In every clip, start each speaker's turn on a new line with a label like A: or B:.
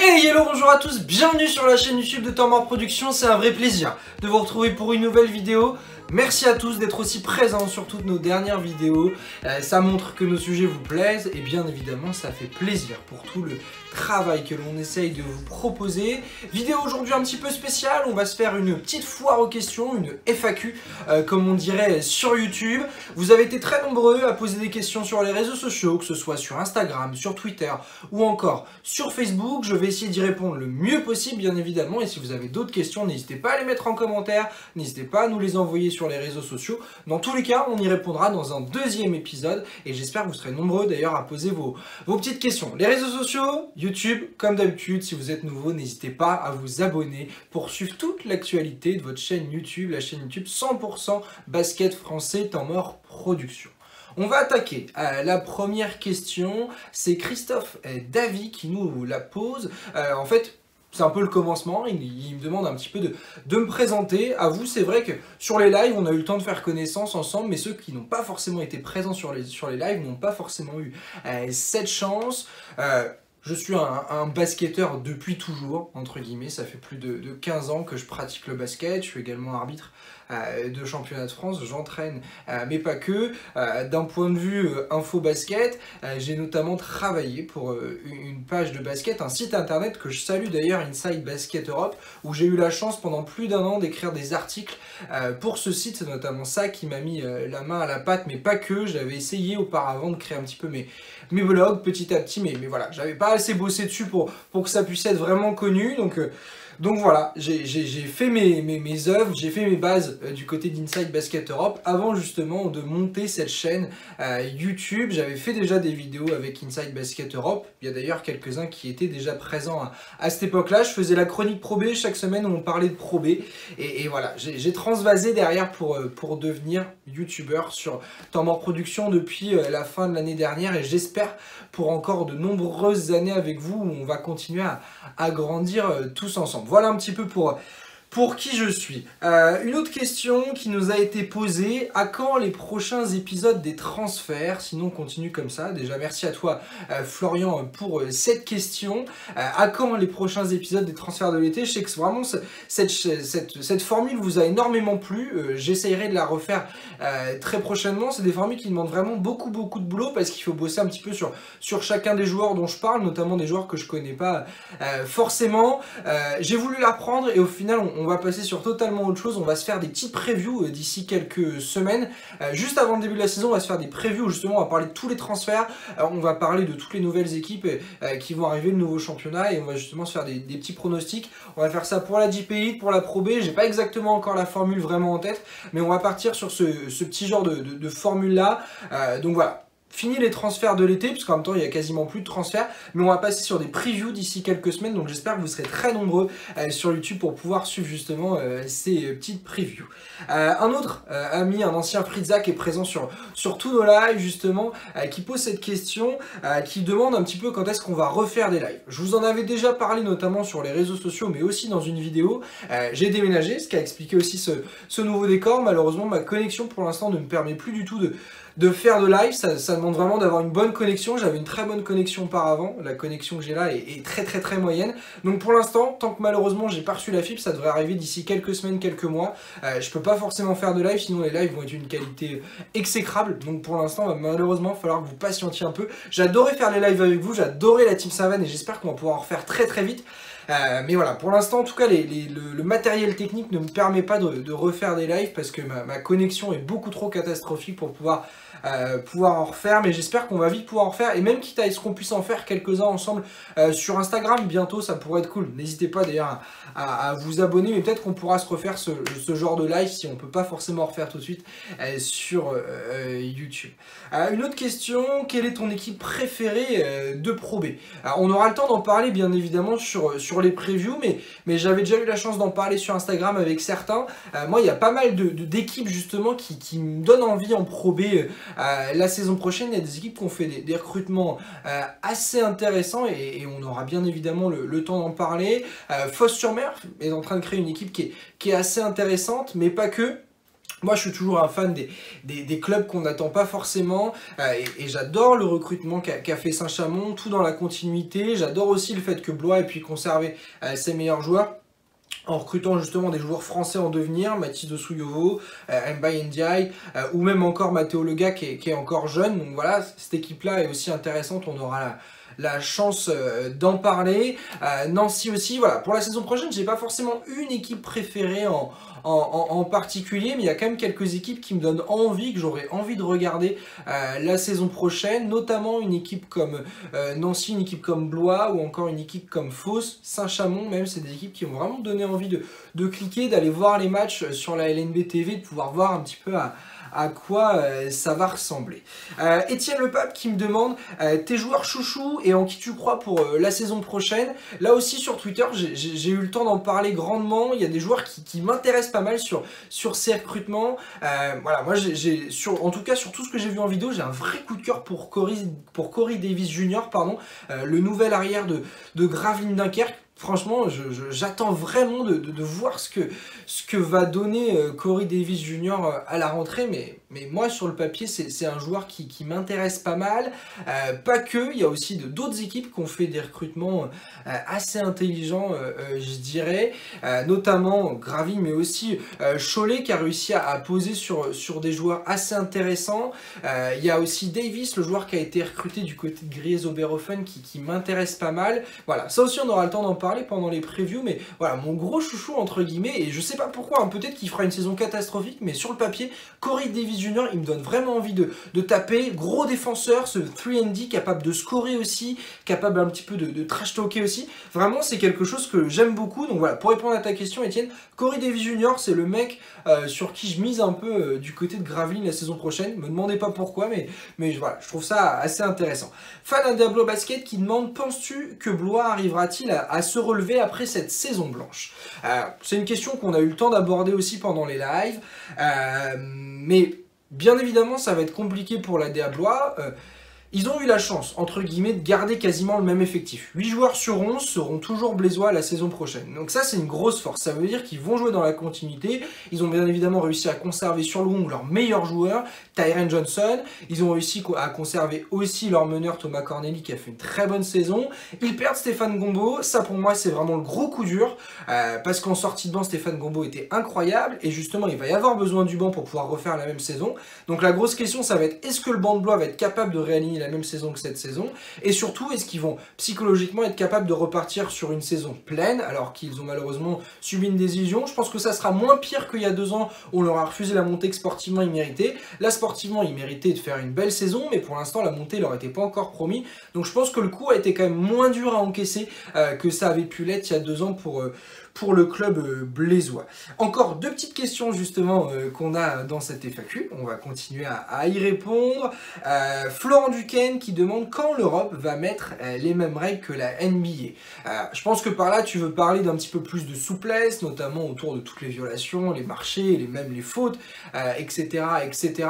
A: Hey, hello, bonjour à tous, bienvenue sur la chaîne YouTube de Temps Mort Productions, c'est un vrai plaisir de vous retrouver pour une nouvelle vidéo. Merci à tous d'être aussi présents sur toutes nos dernières vidéos, ça montre que nos sujets vous plaisent et bien évidemment ça fait plaisir pour tout le travail que l'on essaye de vous proposer. Vidéo aujourd'hui un petit peu spéciale, on va se faire une petite foire aux questions, une FAQ comme on dirait sur YouTube. Vous avez été très nombreux à poser des questions sur les réseaux sociaux, que ce soit sur Instagram, sur Twitter ou encore sur Facebook. Je vais essayer d'y répondre le mieux possible bien évidemment et si vous avez d'autres questions, n'hésitez pas à les mettre en commentaire, n'hésitez pas à nous les envoyer sur les réseaux sociaux. Dans tous les cas, on y répondra dans un deuxième épisode et j'espère que vous serez nombreux d'ailleurs à poser vos petites questions. Les réseaux sociaux, YouTube, comme d'habitude, si vous êtes nouveau, n'hésitez pas à vous abonner pour suivre toute l'actualité de votre chaîne YouTube, la chaîne YouTube 100% basket français Temps Mort Productions. On va attaquer la première question, c'est Christophe Davy qui nous la pose. En fait, c'est un peu le commencement, il me demande un petit peu de me présenter. À vous, c'est vrai que sur les lives, on a eu le temps de faire connaissance ensemble, mais ceux qui n'ont pas forcément été présents sur les lives n'ont pas forcément eu cette chance. Je suis un basketteur depuis toujours, entre guillemets, ça fait plus de 15 ans que je pratique le basket, je suis également arbitre de championnat de France, j'entraîne, mais pas que. D'un point de vue info basket, j'ai notamment travaillé pour une page de basket, un site internet que je salue d'ailleurs, Inside Basket Europe, où j'ai eu la chance pendant plus d'1 an d'écrire des articles pour ce site. C'est notamment ça qui m'a mis la main à la pâte, mais pas que. J'avais essayé auparavant de créer un petit peu mes blogs petit à petit, mais voilà, j'avais pas assez bossé dessus pour que ça puisse être vraiment connu, donc voilà, j'ai fait mes œuvres, j'ai fait mes bases du côté d'Inside Basket Europe avant justement de monter cette chaîne YouTube. J'avais fait déjà des vidéos avec Inside Basket Europe, il y a d'ailleurs quelques-uns qui étaient déjà présents à cette époque-là. Je faisais la chronique Pro B chaque semaine où on parlait de Pro B et voilà, j'ai transvasé derrière pour devenir youtubeur sur Temps Mort Productions depuis la fin de l'année dernière et j'espère pour encore de nombreuses années avec vous où on va continuer à grandir tous ensemble. Voilà un petit peu pour qui je suis. Une autre question qui nous a été posée, à quand les prochains épisodes des transferts? Sinon on continue comme ça. Déjà merci à toi Florian pour cette question. À quand les prochains épisodes des transferts de l'été? Je sais que vraiment cette formule vous a énormément plu. J'essayerai de la refaire très prochainement. C'est des formules qui demandent vraiment beaucoup de boulot parce qu'il faut bosser un petit peu sur chacun des joueurs dont je parle, notamment des joueurs que je connais pas forcément. J'ai voulu l'apprendre et au final on va passer sur totalement autre chose. On va se faire des petites previews d'ici quelques semaines. Juste avant le début de la saison, on va se faire des previews où justement on va parler de tous les transferts. On va parler de toutes les nouvelles équipes qui vont arriver, le nouveau championnat, et on va justement se faire des petits pronostics. On va faire ça pour la JP, pour la Pro B. J'ai pas exactement encore la formule vraiment en tête, mais on va partir sur ce petit genre de formule là. Donc voilà. Fini les transferts de l'été, puisqu'en même temps il y a quasiment plus de transferts, mais on va passer sur des previews d'ici quelques semaines, donc j'espère que vous serez très nombreux sur YouTube pour pouvoir suivre justement ces petites previews. Un autre ami, un ancien Fritza qui est présent sur tous nos lives justement, qui pose cette question, qui demande un petit peu quand est-ce qu'on va refaire des lives. Je vous en avais déjà parlé notamment sur les réseaux sociaux, mais aussi dans une vidéo. J'ai déménagé, ce qui a expliqué aussi ce nouveau décor. Malheureusement ma connexion pour l'instant ne me permet plus du tout de faire de live, ça demande vraiment d'avoir une bonne connexion. J'avais une très bonne connexion auparavant, la connexion que j'ai là est très moyenne. Donc pour l'instant, tant que malheureusement j'ai pas reçu la fibre, ça devrait arriver d'ici quelques semaines, quelques mois. Je peux pas forcément faire de live, sinon les lives vont être d'une qualité exécrable. Donc pour l'instant, va malheureusement falloir que vous patientiez un peu. J'adorais faire les lives avec vous, j'adorais la Team Savan et j'espère qu'on va pouvoir en refaire très vite. Mais voilà, pour l'instant en tout cas le matériel technique ne me permet pas de refaire des lives parce que ma connexion est beaucoup trop catastrophique pour pouvoir en refaire, mais j'espère qu'on va vite pouvoir en refaire, et même quitte à ce qu'on puisse en faire quelques-uns ensemble sur Instagram bientôt, ça pourrait être cool. N'hésitez pas d'ailleurs à vous abonner, mais peut-être qu'on pourra se refaire ce genre de live si on peut pas forcément en refaire tout de suite sur YouTube. Une autre question, quelle est ton équipe préférée de Pro B? Alors, on aura le temps d'en parler bien évidemment sur les previews, mais j'avais déjà eu la chance d'en parler sur Instagram avec certains. Moi il y a pas mal d'équipes justement qui me donnent envie en Pro B. La saison prochaine, il y a des équipes qui ont fait des recrutements assez intéressants et on aura bien évidemment le temps d'en parler. Fos-sur-Mer est en train de créer une équipe qui est assez intéressante, mais pas que. Moi, je suis toujours un fan des clubs qu'on n'attend pas forcément, et j'adore le recrutement qu'a fait Saint-Chamond, tout dans la continuité. J'adore aussi le fait que Blois ait pu conserver ses meilleurs joueurs, en recrutant justement des joueurs français en devenir, Mathis de Souyovo, Mbaye Ndiaye, ou même encore Matteo Lega qui est encore jeune. Donc voilà, cette équipe-là est aussi intéressante, on aura la chance d'en parler. Nancy aussi, voilà, pour la saison prochaine, j'ai pas forcément une équipe préférée en particulier, mais il y a quand même quelques équipes qui me donnent envie, que j'aurais envie de regarder la saison prochaine, notamment une équipe comme Nancy, une équipe comme Blois, ou encore une équipe comme Fos, Saint-Chamond, même, c'est des équipes qui ont vraiment donné envie de cliquer, d'aller voir les matchs sur la LNB TV, de pouvoir voir un petit peu à quoi ça va ressembler. Étienne Le Pape qui me demande tes joueurs chouchous et en qui tu crois pour la saison prochaine. Là aussi sur Twitter, j'ai eu le temps d'en parler grandement. Il y a des joueurs qui m'intéressent pas mal sur ces recrutements. Voilà, moi en tout cas sur tout ce que j'ai vu en vidéo, j'ai un vrai coup de cœur pour Corey Davis Jr., pardon, le nouvel arrière de Gravelines Dunkerque. Franchement, j'attends vraiment de voir ce que va donner Corey Davis Jr. à la rentrée, mais moi sur le papier c'est un joueur qui m'intéresse pas mal, pas que, il y a aussi d'autres équipes qui ont fait des recrutements assez intelligents, je dirais, notamment Gravelines, mais aussi Cholet qui a réussi à poser sur des joueurs assez intéressants. Il y a aussi Davis, le joueur qui a été recruté du côté de Griez-Oberhofen qui m'intéresse pas mal. Voilà, ça aussi on aura le temps d'en parler pendant les previews, mais voilà, mon gros chouchou entre guillemets, et je sais pas pourquoi, hein, peut-être qu'il fera une saison catastrophique, mais sur le papier, Corey Davis Jr., il me donne vraiment envie de taper, gros défenseur, ce 3&D, capable de scorer aussi, capable un petit peu de trash talker aussi, vraiment c'est quelque chose que j'aime beaucoup. Donc voilà, pour répondre à ta question Étienne, Corey Davis Jr., c'est le mec sur qui je mise un peu du côté de Gravelines la saison prochaine, me demandez pas pourquoi, mais voilà, je trouve ça assez intéressant. Fan d'un Diablo Basket qui demande, penses-tu que Blois arrivera-t-il à se relever après cette saison blanche? C'est une question qu'on a eu le temps d'aborder aussi pendant les lives, mais bien évidemment ça va être compliqué pour la DA Blois. Ils ont eu la chance, entre guillemets, de garder quasiment le même effectif. 8 joueurs sur 11 seront toujours blésois la saison prochaine. Donc ça, c'est une grosse force. Ça veut dire qu'ils vont jouer dans la continuité. Ils ont bien évidemment réussi à conserver sur le long leur meilleur joueur, Tyren Johnson. Ils ont réussi à conserver aussi leur meneur, Thomas Corneli, qui a fait une très bonne saison. Ils perdent Stéphane Gombo. Ça, pour moi, c'est vraiment le gros coup dur. Parce qu'en sortie de banc, Stéphane Gombo était incroyable. Et justement, il va y avoir besoin du banc pour pouvoir refaire la même saison. Donc la grosse question, ça va être, est-ce que le banc de Blois va être capable de réaligner la même saison que cette saison, et surtout est-ce qu'ils vont psychologiquement être capables de repartir sur une saison pleine alors qu'ils ont malheureusement subi une désillusion. Je pense que ça sera moins pire qu'il y a 2 ans où on leur a refusé la montée que sportivement ils méritaient. Là sportivement ils méritaient de faire une belle saison, mais pour l'instant la montée leur était pas encore promis, donc je pense que le coup a été quand même moins dur à encaisser que ça avait pu l'être il y a 2 ans pour le club blésois. Encore 2 petites questions justement qu'on a dans cette FAQ, on va continuer à y répondre. Florent Duquesne qui demande quand l'Europe va mettre les mêmes règles que la NBA. Je pense que par là tu veux parler d'un petit peu plus de souplesse, notamment autour de toutes les violations, les marchés, même les fautes, etc. etc.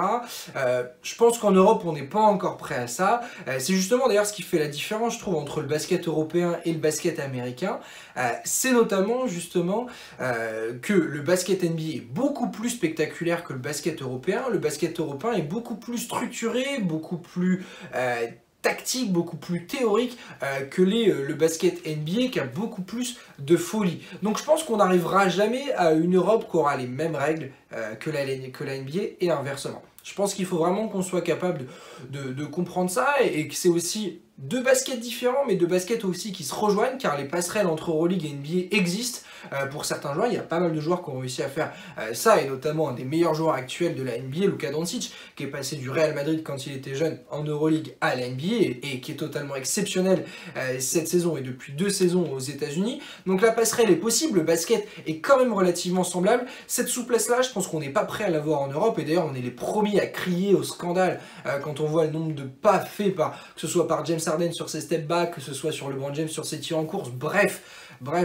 A: Je pense qu'en Europe on n'est pas encore prêt à ça. C'est justement d'ailleurs ce qui fait la différence je trouve entre le basket européen et le basket américain. C'est notamment justement que le basket NBA est beaucoup plus spectaculaire que le basket européen. Le basket européen est beaucoup plus structuré, beaucoup plus tactique, beaucoup plus théorique que le basket NBA qui a beaucoup plus de folie. Donc je pense qu'on n'arrivera jamais à une Europe qui aura les mêmes règles que la NBA et inversement. Je pense qu'il faut vraiment qu'on soit capable de comprendre ça et que c'est aussi 2 baskets différents, mais 2 baskets aussi qui se rejoignent, car les passerelles entre Euroleague et NBA existent pour certains joueurs. Il y a pas mal de joueurs qui ont réussi à faire ça, et notamment un des meilleurs joueurs actuels de la NBA, Luka Doncic, qui est passé du Real Madrid quand il était jeune en Euroleague à la NBA, et qui est totalement exceptionnel cette saison et depuis 2 saisons aux États-Unis. Donc la passerelle est possible, le basket est quand même relativement semblable. Cette souplesse-là, je pense qu'on n'est pas prêt à l'avoir en Europe, et d'ailleurs on est les premiers à crier au scandale quand on voit le nombre de pas faits que ce soit par James Harden sur ses step back, que ce soit sur LeBron James sur ses tirs en course, bref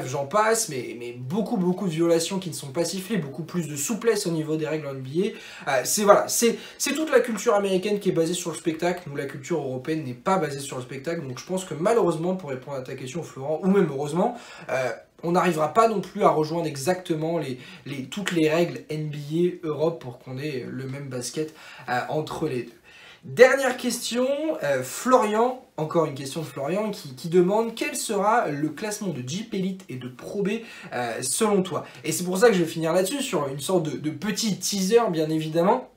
A: j'en passe, mais beaucoup de violations qui ne sont pas sifflées, beaucoup plus de souplesse au niveau des règles en NBA. C'est toute la culture américaine qui est basée sur le spectacle. Nous, la culture européenne n'est pas basée sur le spectacle, donc je pense que malheureusement, pour répondre à ta question Florent, ou même heureusement, on n'arrivera pas non plus à rejoindre exactement toutes les règles NBA Europe pour qu'on ait le même basket entre les deux. Dernière question, Florian, encore une question de Florian qui demande quel sera le classement de Jeep Elite et de Pro B selon toi. Et c'est pour ça que je vais finir là-dessus, sur une sorte de petit teaser bien évidemment.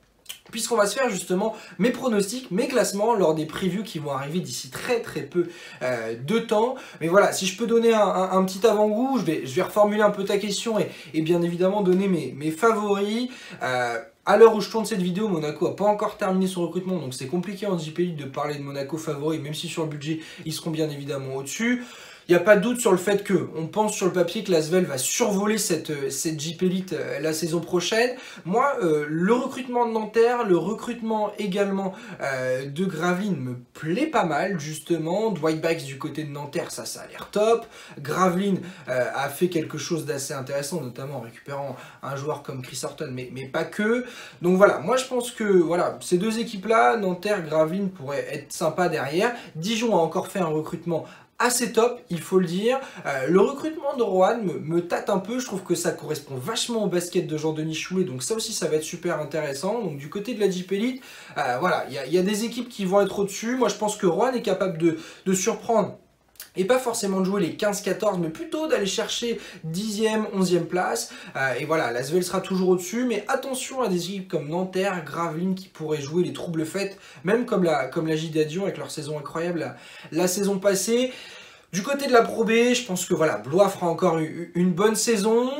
A: Puisqu'on va se faire justement mes pronostics, mes classements lors des previews qui vont arriver d'ici très peu de temps. Mais voilà, si je peux donner un petit avant-goût, je vais reformuler un peu ta question et bien évidemment donner mes favoris. À l'heure où je tourne cette vidéo, Monaco n'a pas encore terminé son recrutement, donc c'est compliqué en JP Elite de parler de Monaco favori, même si sur le budget, ils seront bien évidemment au-dessus. Il n'y a pas de doute sur le fait qu'on pense sur le papier que l'Asvel va survoler cette JP Elite la saison prochaine. Moi, le recrutement de Nanterre, le recrutement également de Gravelines me plaît pas mal, justement. Dwight Bikes du côté de Nanterre, ça a l'air top. Gravelines a fait quelque chose d'assez intéressant, notamment en récupérant un joueur comme Chris Horton, mais pas que. Donc voilà, moi je pense que voilà, ces deux équipes-là, Nanterre, Gravelines, pourraient être sympas derrière. Dijon a encore fait un recrutement assez top, il faut le dire. Le recrutement de Roanne me tâte un peu, je trouve que ça correspond vachement au basket de Jean-Denis Choulet, donc ça aussi ça va être super intéressant. Donc du côté de la JP Elite, voilà, il y a des équipes qui vont être au-dessus. Moi je pense que Roanne est capable de surprendre. Et pas forcément de jouer les 15-14, mais plutôt d'aller chercher 10e, 11e place. Et voilà, l'Asvel sera toujours au-dessus, mais attention à des équipes comme Nanterre, Gravelines qui pourraient jouer les troubles fêtes, même comme la JD Dijon avec leur saison incroyable la saison passée. Du côté de la Pro B, je pense que voilà, Blois fera encore une bonne saison.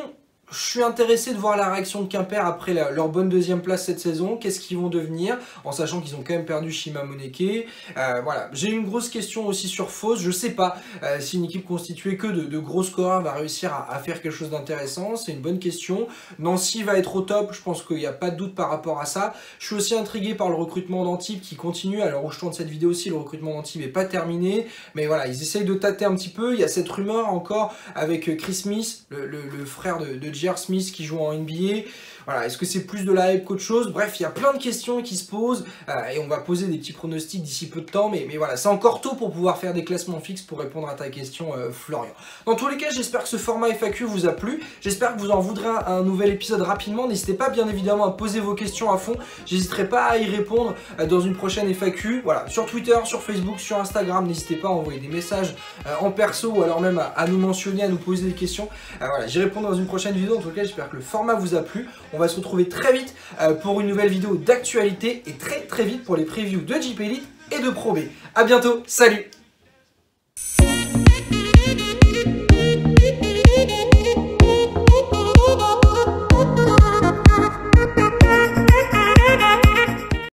A: Je suis intéressé de voir la réaction de Quimper après leur bonne deuxième place cette saison. Qu'est-ce qu'ils vont devenir, en sachant qu'ils ont quand même perdu Shima Moneke. Voilà, j'ai une grosse question aussi sur Fos. Je sais pas si une équipe constituée que de gros scoreurs va réussir à faire quelque chose d'intéressant. C'est une bonne question. Nancy va être au top, je pense qu'il n'y a pas de doute par rapport à ça. Je suis aussi intrigué par le recrutement d'Antibes qui continue. Alors où je tourne cette vidéo aussi, le recrutement d'Antibes n'est pas terminé. Mais voilà, ils essayent de tâter un petit peu. Il y a cette rumeur encore avec Chris Smith, le frère de J.R. Smith qui joue en NBA. Voilà, est-ce que c'est plus de la hype qu'autre chose? Bref, il y a plein de questions qui se posent et on va poser des petits pronostics d'ici peu de temps, mais voilà, c'est encore tôt pour pouvoir faire des classements fixes pour répondre à ta question, Florian. Dans tous les cas, j'espère que ce format FAQ vous a plu, j'espère que vous en voudrez un nouvel épisode rapidement. N'hésitez pas bien évidemment à poser vos questions à fond, j'hésiterai pas à y répondre dans une prochaine FAQ. Voilà, sur Twitter, sur Facebook, sur Instagram, n'hésitez pas à envoyer des messages en perso ou alors même à nous mentionner, à nous poser des questions. Voilà, j'y réponds dans une prochaine vidéo. En tout cas, j'espère que le format vous a plu. On va se retrouver très vite pour une nouvelle vidéo d'actualité et très vite pour les previews de JP Elite et de Pro B. A bientôt, salut!